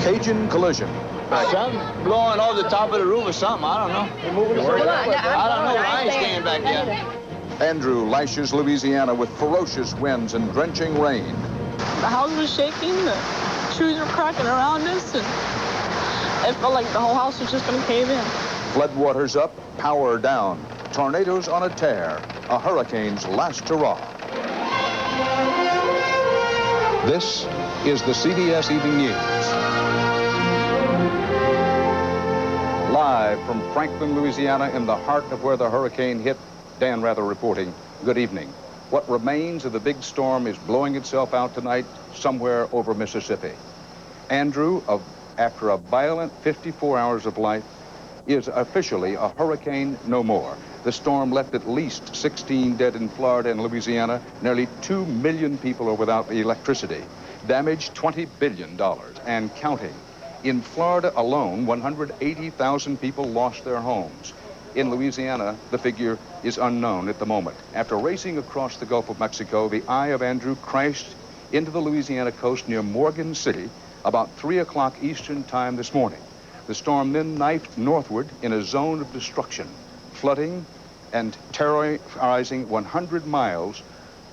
Cajun collision. Something blowing off the top of the roof or something. I don't know. You're moving the I don't know. I ain't staying back there. Andrew lashes Louisiana with ferocious winds and drenching rain. The house was shaking. The trees were cracking around us, and it felt like the whole house was just going to cave in. Floodwaters up, power down. Tornadoes on a tear. A hurricane's last hurrah. This is the CBS Evening News. Live from Franklin, Louisiana, in the heart of where the hurricane hit, Dan Rather reporting. Good evening. What remains of the big storm is blowing itself out tonight somewhere over Mississippi. Andrew, after a violent 54 hours of life, is officially a hurricane no more. The storm left at least 16 dead in Florida and Louisiana. Nearly 2 million people are without electricity. Damage $20 billion and counting. In Florida alone, 180,000 people lost their homes. In Louisiana, the figure is unknown at the moment. After racing across the Gulf of Mexico, the eye of Andrew crashed into the Louisiana coast near Morgan City about 3 o'clock Eastern time this morning. The storm then knifed northward in a zone of destruction, flooding and terrorizing 100 miles,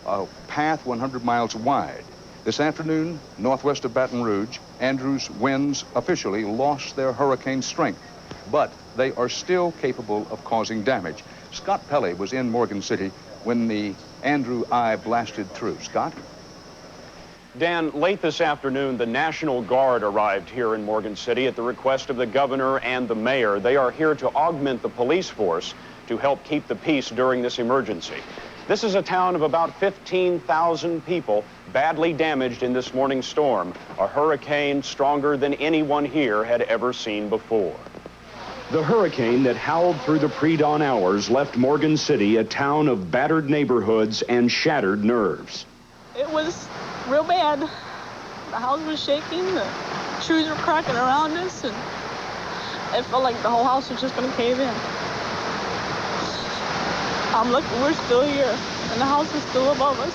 a path 100 miles wide. This afternoon, northwest of Baton Rouge, Andrew's winds officially lost their hurricane strength, but they are still capable of causing damage. Scott Pelley was in Morgan City when the Andrew eye blasted through. Scott? Dan, late this afternoon, the National Guard arrived here in Morgan City at the request of the governor and the mayor. They are here to augment the police force to help keep the peace during this emergency. This is a town of about 15,000 people badly damaged in this morning's storm, a hurricane stronger than anyone here had ever seen before. The hurricane that howled through the pre-dawn hours left Morgan City a town of battered neighborhoods and shattered nerves. It was real bad. The house was shaking, the trees were cracking around us, and it felt like the whole house was just going to cave in. I'm lucky we're still here, and the house is still above us.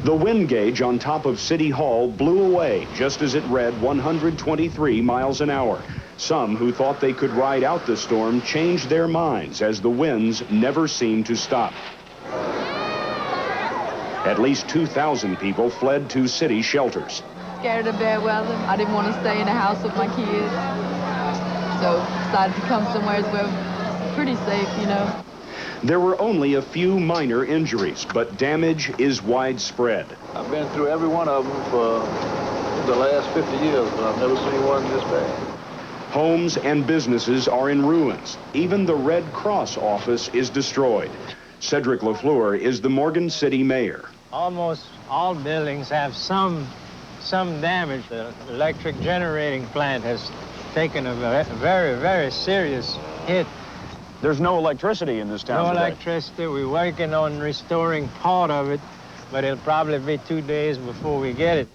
The wind gauge on top of City Hall blew away just as it read 123 miles an hour. Some who thought they could ride out the storm changed their minds as the winds never seemed to stop. At least 2,000 people fled to city shelters. Scared of bad weather. I didn't want to stay in the house with my kids. So decided to come somewhere where it's pretty safe, you know. There were only a few minor injuries, but damage is widespread. I've been through every one of them for the last 50 years, but I've never seen one this bad. Homes and businesses are in ruins. Even the Red Cross office is destroyed. Cedric LaFleur is the Morgan City mayor. Almost all buildings have some damage. The electric generating plant has taken a very, very serious hit. There's no electricity in this town No today. electricity. We're working on restoring part of it, but it'll probably be 2 days before we get it.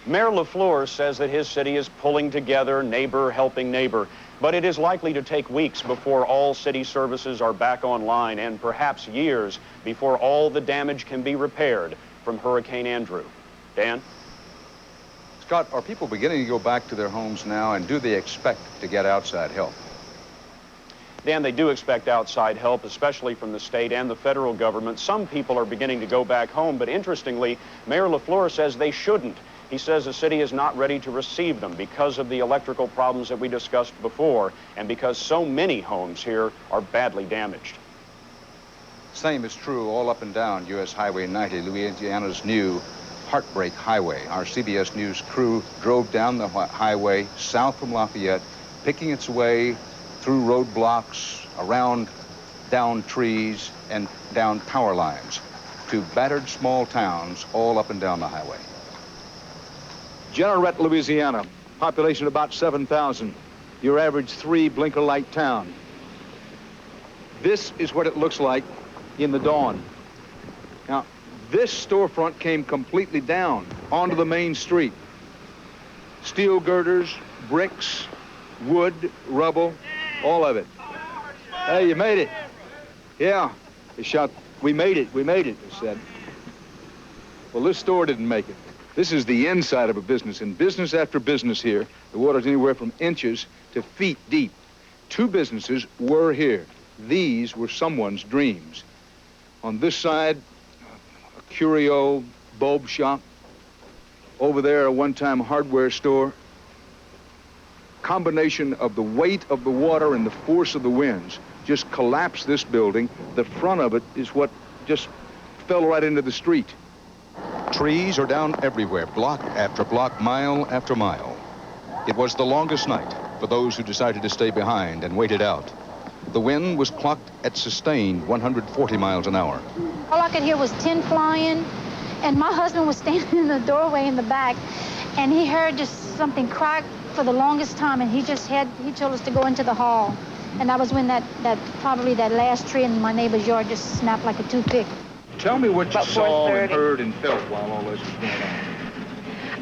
Mayor LaFleur says that his city is pulling together, neighbor helping neighbor, but it is likely to take weeks before all city services are back online and perhaps years before all the damage can be repaired from Hurricane Andrew. Dan? Scott, are people beginning to go back to their homes now, and do they expect to get outside help? Dan, they do expect outside help, especially from the state and the federal government. Some people are beginning to go back home, but interestingly, Mayor LaFleur says they shouldn't. He says the city is not ready to receive them because of the electrical problems that we discussed before and because so many homes here are badly damaged. Same is true all up and down U.S. Highway 90, Louisiana's new heartbreak highway. Our CBS News crew drove down the highway south from Lafayette, picking its way through roadblocks, around down trees, and down power lines to battered small towns all up and down the highway. Jeanerette, Louisiana, population about 7,000. Your average 3 blinker light town. This is what it looks like in the dawn. Now, this storefront came completely down onto the main street. Steel girders, bricks, wood, rubble, all of it. Hey, you made it. Yeah, they shot, we made it, they said. Well, this store didn't make it. This is the inside of a business. In business after business here, the water's anywhere from inches to feet deep. 2 businesses were here. These were someone's dreams. On this side, a curio bulb shop. Over there, a one-time hardware store. Combination of the weight of the water and the force of the winds just collapsed this building. The front of it is what just fell right into the street. Trees are down everywhere, block after block, mile after mile. It was the longest night for those who decided to stay behind and wait it out. The wind was clocked at sustained 140 miles an hour. All I could hear was tin flying, and my husband was standing in the doorway in the back, and he heard just something crack for the longest time, and he told us to go into the hall. And that was when probably that last tree in my neighbor's yard just snapped like a toothpick. Tell me what you About saw and 4:30. heard and felt while all this was going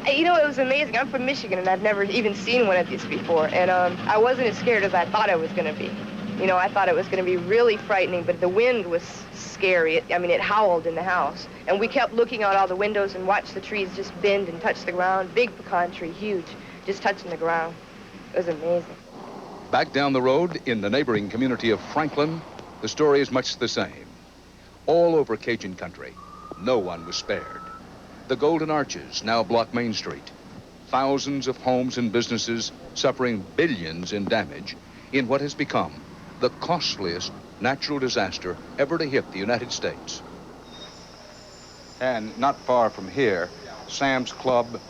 on. You know, it was amazing. I'm from Michigan, and I've never even seen one of these before. And I wasn't as scared as I thought I was going to be. You know, I thought it was going to be really frightening, but the wind was scary. It howled in the house. And we kept looking out all the windows and watched the trees just bend and touch the ground. Big pecan tree, huge, just touching the ground. It was amazing. Back down the road in the neighboring community of Franklin, the story is much the same. All over Cajun country, no one was spared. The Golden Arches now block Main Street. Thousands of homes and businesses suffering billions in damage in what has become the costliest natural disaster ever to hit the United States. And not far from here, Sam's Club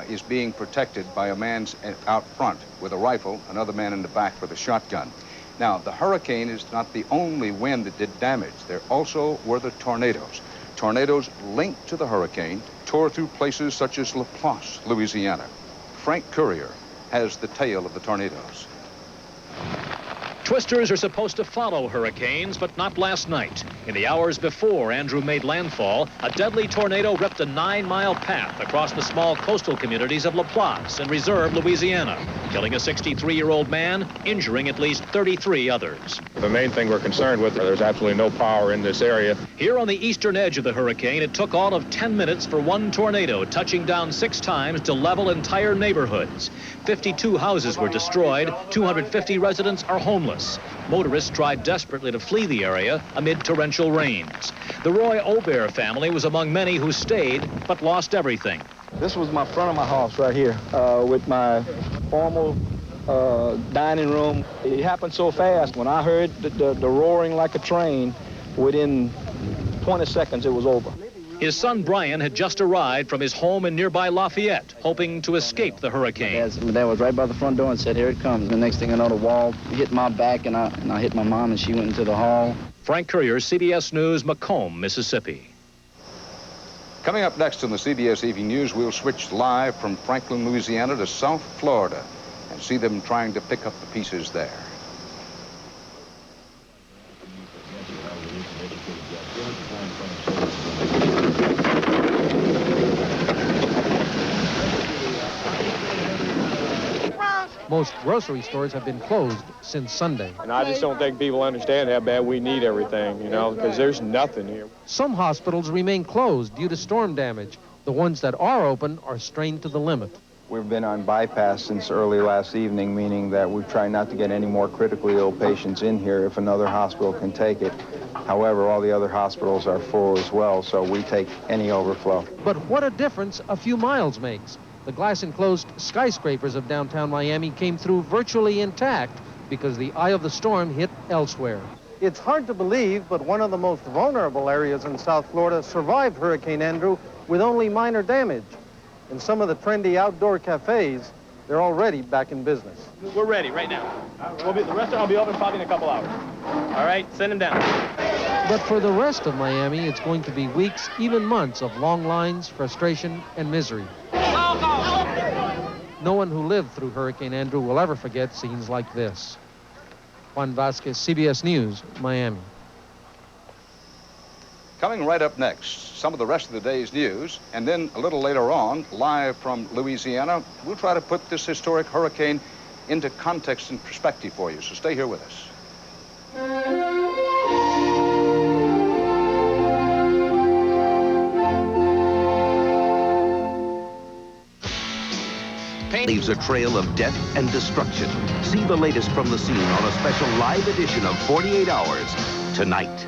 is being protected by a man out front with a rifle, another man in the back with a shotgun. Now, the hurricane is not the only wind that did damage. There also were the tornadoes. Tornadoes linked to the hurricane tore through places such as LaPlace, Louisiana. Frank Courier has the tale of the tornadoes. Twisters are supposed to follow hurricanes, but not last night. In the hours before Andrew made landfall, a deadly tornado ripped a 9-mile path across the small coastal communities of LaPlace in Reserve, Louisiana, killing a 63-year-old man, injuring at least 33 others. The main thing we're concerned with, there's absolutely no power in this area. Here on the eastern edge of the hurricane, it took all of 10 minutes for one tornado, touching down 6 times to level entire neighborhoods. 52 houses were destroyed, 250 residents are homeless. Motorists tried desperately to flee the area amid torrential rains. The Roy Aubert family was among many who stayed but lost everything. This was my front of my house right here with my formal dining room. It happened so fast. When I heard the roaring like a train, within 20 seconds it was over. His son Brian had just arrived from his home in nearby Lafayette, hoping to escape the hurricane. My dad was right by the front door and said, "Here it comes." The next thing I know, the wall hit my back, and I hit my mom, and she went into the hall. Frank Courier, CBS News, Macomb, Mississippi. Coming up next in the CBS Evening News, we'll switch live from Franklin, Louisiana to South Florida and see them trying to pick up the pieces there. Most grocery stores have been closed since Sunday. And I just don't think people understand how bad we need everything, you know, because there's nothing here. Some hospitals remain closed due to storm damage. The ones that are open are strained to the limit. We've been on bypass since early last evening, meaning that we've tried not to get any more critically ill patients in here if another hospital can take it. However, all the other hospitals are full as well, so we take any overflow. But what a difference a few miles makes. The glass-enclosed skyscrapers of downtown Miami came through virtually intact because the eye of the storm hit elsewhere. It's hard to believe, but one of the most vulnerable areas in South Florida survived Hurricane Andrew with only minor damage. In some of the trendy outdoor cafes, they're already back in business. We're ready right now. The restaurant will be open probably in a couple hours. All right, send them down. But for the rest of Miami, it's going to be weeks, even months of long lines, frustration, and misery. No one who lived through Hurricane Andrew will ever forget scenes like this. Juan Vasquez, CBS News, Miami. Coming right up next, some of the rest of the day's news, and then a little later on, live from Louisiana, we'll try to put this historic hurricane into context and perspective for you, so stay here with us. leaves a trail of death and destruction. See the latest from the scene on a special live edition of 48 Hours tonight.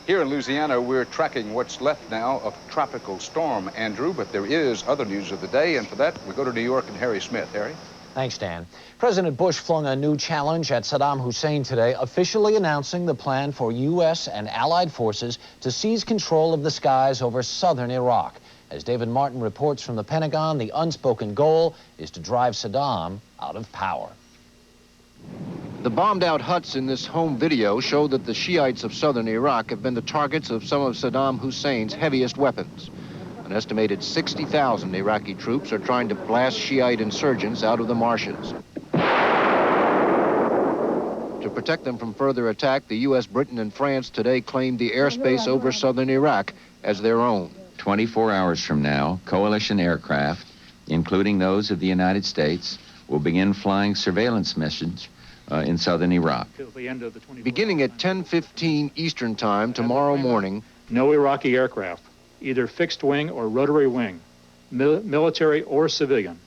Here in Louisiana, we're tracking what's left now of Tropical Storm Andrew, but there is other news of the day, and for that, we go to New York and Harry Smith. Harry? Thanks, Dan. President Bush flung a new challenge at Saddam Hussein today, officially announcing the plan for U.S. and allied forces to seize control of the skies over southern Iraq. As David Martin reports from the Pentagon, the unspoken goal is to drive Saddam out of power. The bombed-out huts in this home video show that the Shiites of southern Iraq have been the targets of some of Saddam Hussein's heaviest weapons. An estimated 60,000 Iraqi troops are trying to blast Shiite insurgents out of the marshes. To protect them from further attack, the U.S., Britain, and France today claimed the airspace over southern Iraq as their own. 24 hours from now, coalition aircraft, including those of the United States, will begin flying surveillance missions in southern Iraq. Beginning at 10:15 Eastern Time tomorrow morning, No Iraqi aircraft, either fixed wing or rotary wing, military or civilian,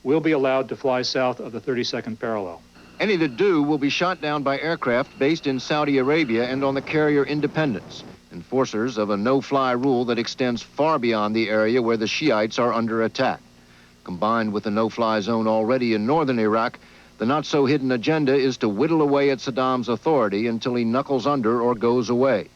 will be allowed to fly south of the 32nd parallel. any that do will be shot down by aircraft based in Saudi Arabia and on the carrier Independence, enforcers of a no-fly rule that extends far beyond the area where the Shiites are under attack. Combined with the no-fly zone already in northern Iraq, the not-so-hidden agenda is to whittle away at Saddam's authority until he knuckles under or goes away.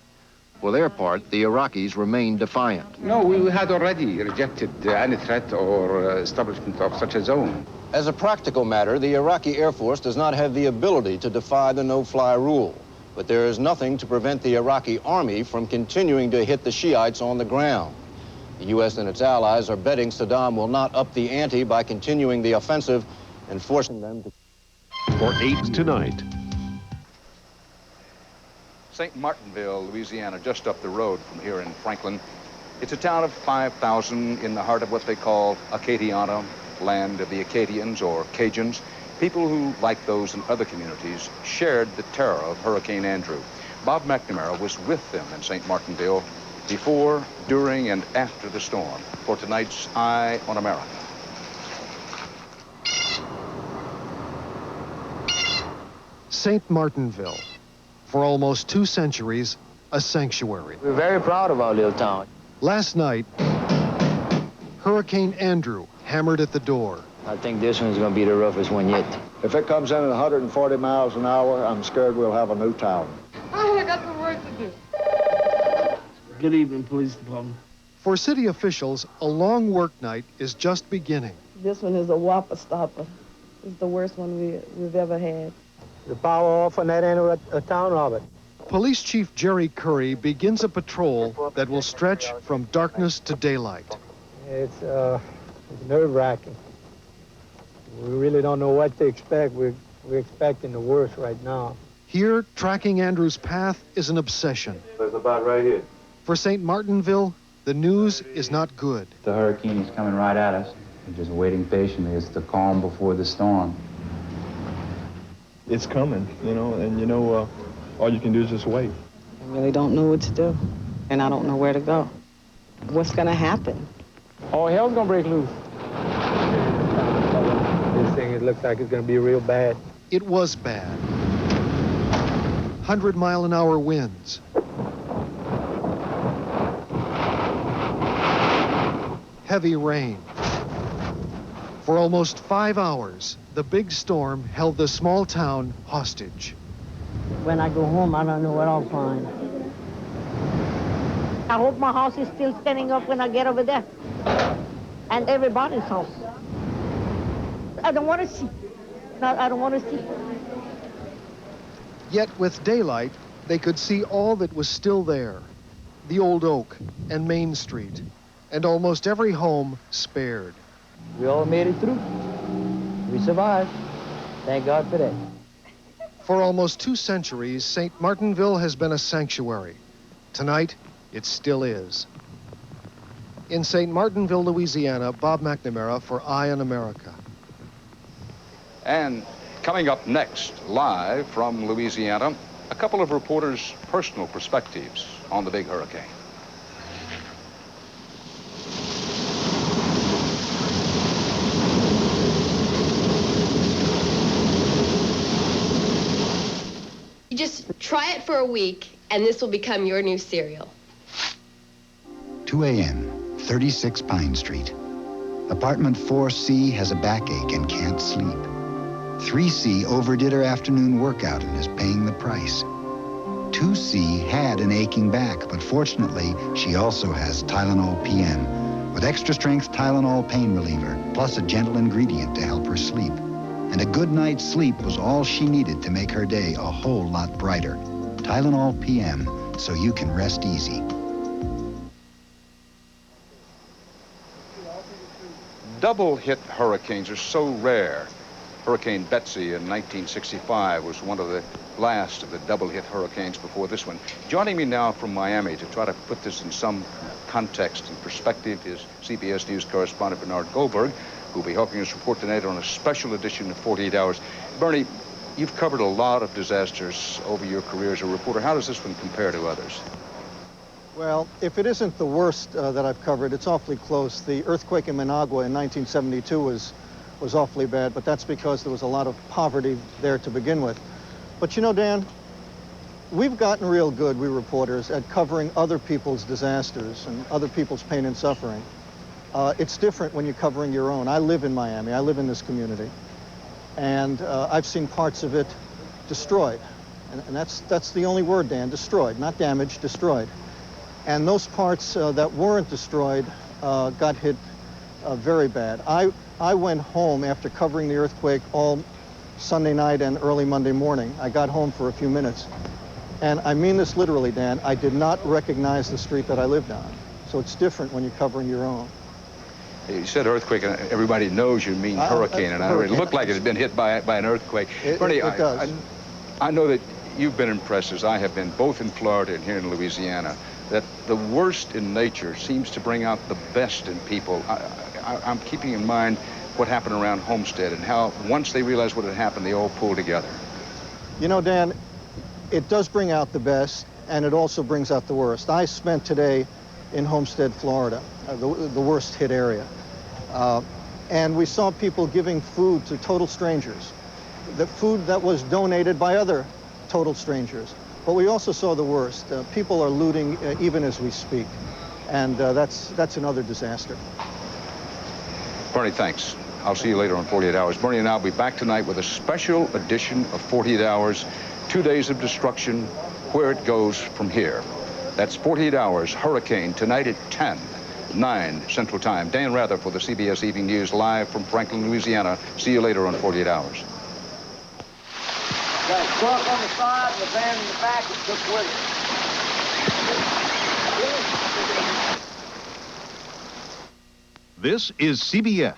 For their part, the Iraqis remain defiant. No, we had already rejected any threat or establishment of such a zone. As a practical matter, the Iraqi Air Force does not have the ability to defy the no-fly rule. But there is nothing to prevent the Iraqi army from continuing to hit the Shiites on the ground. The U.S. and its allies are betting Saddam will not up the ante by continuing the offensive and forcing them to... For 8 tonight. St. Martinville, Louisiana, just up the road from here in Franklin. It's a town of 5,000 in the heart of what they call Acadiana, land of the Acadians or Cajuns, people who, like those in other communities, shared the terror of Hurricane Andrew. Bob McNamara was with them in St. Martinville before, during, and after the storm for tonight's Eye on America. St. Martinville, for almost 2 centuries, a sanctuary. We're very proud of our little town. Last night, Hurricane Andrew hammered at the door. I think this one's going to be the roughest one yet. If it comes in at 140 miles an hour, I'm scared we'll have a new town. I got some work to do. Good evening, police department. For city officials, a long work night is just beginning. This one is a whopper stopper. It's the worst one we've ever had. The power off on that end of the town of it. Police Chief Jerry Curry begins a patrol that will stretch from darkness to daylight. It's nerve-wracking. We really don't know what to expect. We're expecting the worst right now. Here, tracking Andrew's path is an obsession. It's about right here. For St. Martinville, the news is not good. The hurricane is coming right at us. We're just waiting patiently. It's the calm before the storm. It's coming, and all you can do is just wait. I really don't know what to do, and I don't know where to go. What's going to happen? Oh, hell's going to break loose. This thing, it looks like it's going to be real bad. It was bad. 100-mile-an-hour winds. Heavy rain. For almost 5 hours, the big storm held the small town hostage. When I go home, I don't know what I'll find. I hope my house is still standing up when I get over there. And everybody's house. I don't want to see. I don't want to see. Yet with daylight, they could see all that was still there. The old oak and Main Street, and almost every home spared. We all made it through. We survived. Thank God for that. For almost 2 centuries, St. Martinville has been a sanctuary. Tonight, it still is. In St. Martinville, Louisiana, Bob McNamara for Eye on America. And coming up next, live from Louisiana, a couple of reporters' personal perspectives on the big hurricane. Try it for a week, and this will become your new cereal. 2 a.m., 36 Pine Street. Apartment 4C has a backache and can't sleep. 3C overdid her afternoon workout and is paying the price. 2C had an aching back, but fortunately, she also has Tylenol PM, with extra-strength Tylenol pain reliever, plus a gentle ingredient to help her sleep. And a good night's sleep was all she needed to make her day a whole lot brighter. Tylenol PM, so you can rest easy. Double-hit hurricanes are so rare. Hurricane Betsy in 1965 was one of the last of the double-hit hurricanes before this one. Joining me now from Miami to try to put this in some context and perspective is CBS News correspondent Bernard Goldberg, who will be helping us report tonight on a special edition of 48 Hours. Bernie, you've covered a lot of disasters over your career as a reporter. How does this one compare to others? Well, if it isn't the worst that I've covered, it's awfully close. The earthquake in Managua in 1972 was awfully bad, but that's because there was a lot of poverty there to begin with. But you know, Dan, we've gotten real good, we reporters, at covering other people's disasters and other people's pain and suffering. It's different when you're covering your own. I live in Miami. I live in this community. And I've seen parts of it destroyed. And that's the only word, Dan, destroyed. Not damaged, destroyed. And those parts that weren't destroyed got hit very bad. I went home after covering the earthquake all Sunday night and early Monday morning. I got home for a few minutes. And I mean this literally, Dan, I did not recognize the street that I lived on. So it's different when you're covering your own. You said earthquake, and everybody knows you mean hurricane, and it looked like it had been hit by an earthquake. Bernie, it does. I know that you've been impressed, as I have been, both in Florida and here in Louisiana, that the worst in nature seems to bring out the best in people. I'm keeping in mind what happened around Homestead and how once they realized what had happened, they all pulled together. You know, Dan, it does bring out the best, and it also brings out the worst. I spent today in Homestead, Florida, the worst hit area. And we saw people giving food to total strangers, the food that was donated by other total strangers. But we also saw the worst. People are looting even as we speak. And that's another disaster. Bernie, thanks. I'll see you later on 48 Hours. Bernie and I will be back tonight with a special edition of 48 Hours, 2 days of destruction, where it goes from here. That's 48 Hours Hurricane tonight at 10, 9 Central Time. Dan Rather for the CBS Evening News, live from Franklin, Louisiana. See you later on 48 Hours. Got a truck on the side and the van in the back that took with it. This is CBS.